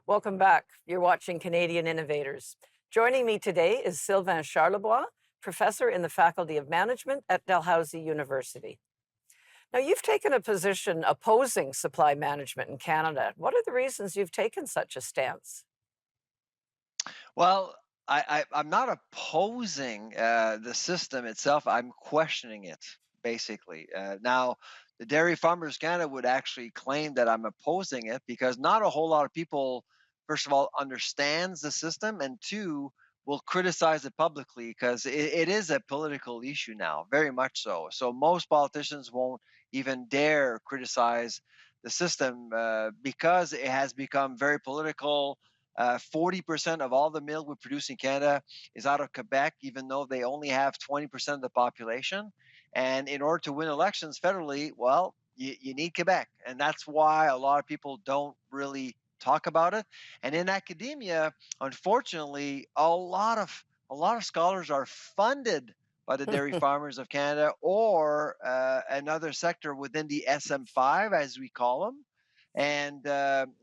Welcome back. You're watching Canadian Innovators. Joining me today is Sylvain Charlebois, professor in the Faculty of Management at Dalhousie University. Now, you've taken a position opposing supply management in Canada. What are the reasons you've taken such a stance? Well, I'm not opposing the system itself. I'm questioning it, basically. Now, the Dairy Farmers Canada would actually claim that I'm opposing it because not a whole lot of people, first of all, understands the system, and two, will criticize it publicly because it is a political issue now, very much so. So most politicians won't even dare criticize the system because it has become very political. 40% of all the milk we produce in Canada is out of Quebec, even though they only have 20% of the population. And in order to win elections federally, well, you need Quebec. And that's why a lot of people don't really talk about it. And in academia, unfortunately, a lot of scholars are funded by the Dairy Farmers of Canada or another sector within the SM5, as we call them. And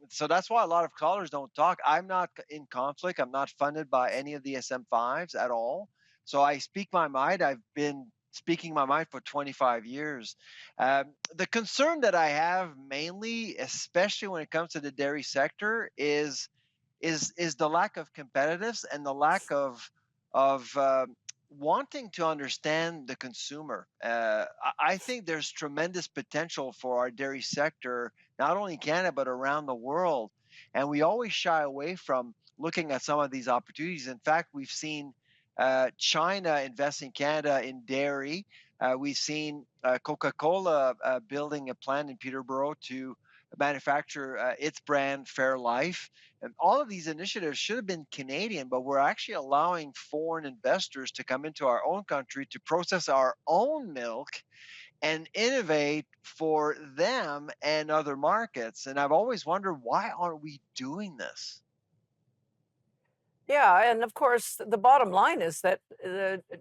so that's why a lot of scholars don't talk. I'm not in conflict. I'm not funded by any of the SM5s at all. So I speak my mind. I've been speaking my mind for 25 years. The concern that I have mainly, especially when it comes to the dairy sector, is the lack of competitiveness and the lack of wanting to understand the consumer. I think there's tremendous potential for our dairy sector, not only in Canada but around the world, and we always shy away from looking at some of these opportunities. In fact, we've seen China invest in Canada in dairy. We've seen Coca-Cola building a plant in Peterborough to manufacture its brand Fairlife. And all of these initiatives should have been Canadian, but we're actually allowing foreign investors to come into our own country to process our own milk and innovate for them and other markets. And I've always wondered, why aren't we doing this? Yeah, and of course, the bottom line is that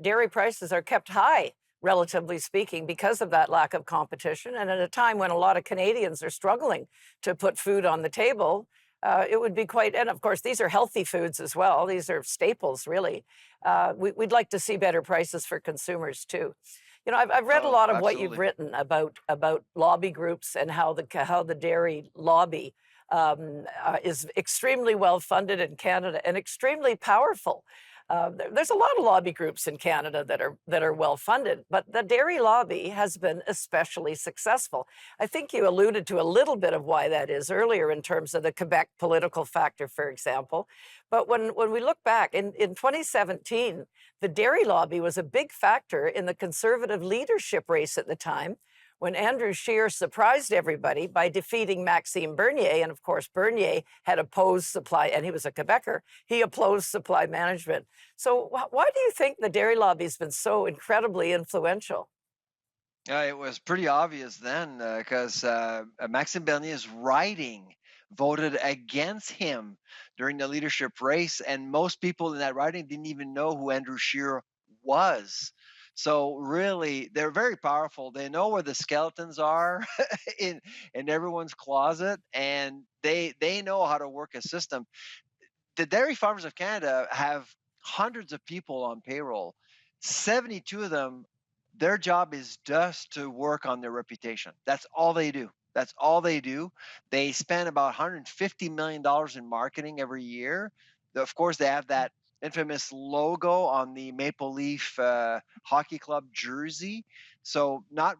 dairy prices are kept high, relatively speaking, because of that lack of competition. And at a time when a lot of Canadians are struggling to put food on the table, it would be quite, and of course, these are healthy foods as well. These are staples, really. We'd like to see better prices for consumers too. I've read a Oh, lot of what you've absolutely. written about lobby groups and how the dairy lobby is extremely well funded in Canada and extremely powerful. There's a lot of lobby groups in Canada that are well funded, but the dairy lobby has been especially successful. I think you alluded to a little bit of why that is earlier in terms of the Quebec political factor, for example. But when we look back in 2017, the dairy lobby was a big factor in the Conservative leadership race at the time when Andrew Scheer surprised everybody by defeating Maxime Bernier. And of course, Bernier had opposed supply, and he was a Quebecer. He opposed supply management. So, why do you think the dairy lobby has been so incredibly influential? It was pretty obvious then because Maxime Bernier's riding voted against him during the leadership race, and most people in that riding didn't even know who Andrew Scheer was. So really, they're very powerful. They know where the skeletons are in in everyone's closet, and they know how to work a system. The Dairy Farmers of Canada have hundreds of people on payroll. 72 of them, their job is just to work on their reputation. That's all they do. That's all they do. They spend about $150 million in marketing every year. Of course, they have that infamous logo on the Maple Leaf Hockey Club jersey. So not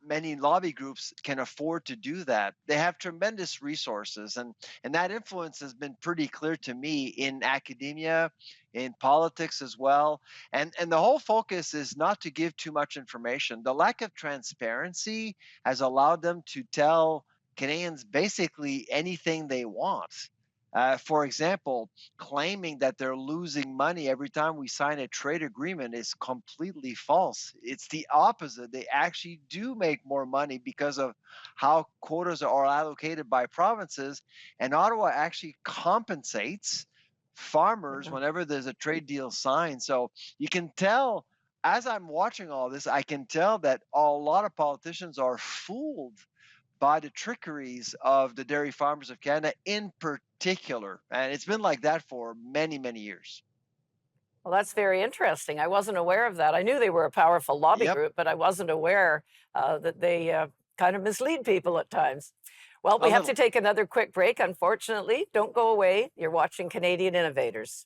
many lobby groups can afford to do that. They have tremendous resources, and that influence has been pretty clear to me in academia, in politics as well. And the whole focus is not to give too much information. The lack of transparency has allowed them to tell Canadians basically anything they want. For example, claiming that they're losing money every time we sign a trade agreement is completely false. It's the opposite. They actually do make more money because of how quotas are allocated by provinces, and Ottawa actually compensates farmers Mhm. whenever there's a trade deal signed. So you can tell, as I'm watching all this, I can tell that a lot of politicians are fooled by the trickeries of the dairy farmers of Canada in particular. And it's been like that for many, many years. Well, that's very interesting. I wasn't aware of that. I knew they were a powerful lobby Yep, group, but I wasn't aware that they kind of mislead people at times. Well, a we have to little. take another quick break, unfortunately. Don't go away. You're watching Canadian Innovators.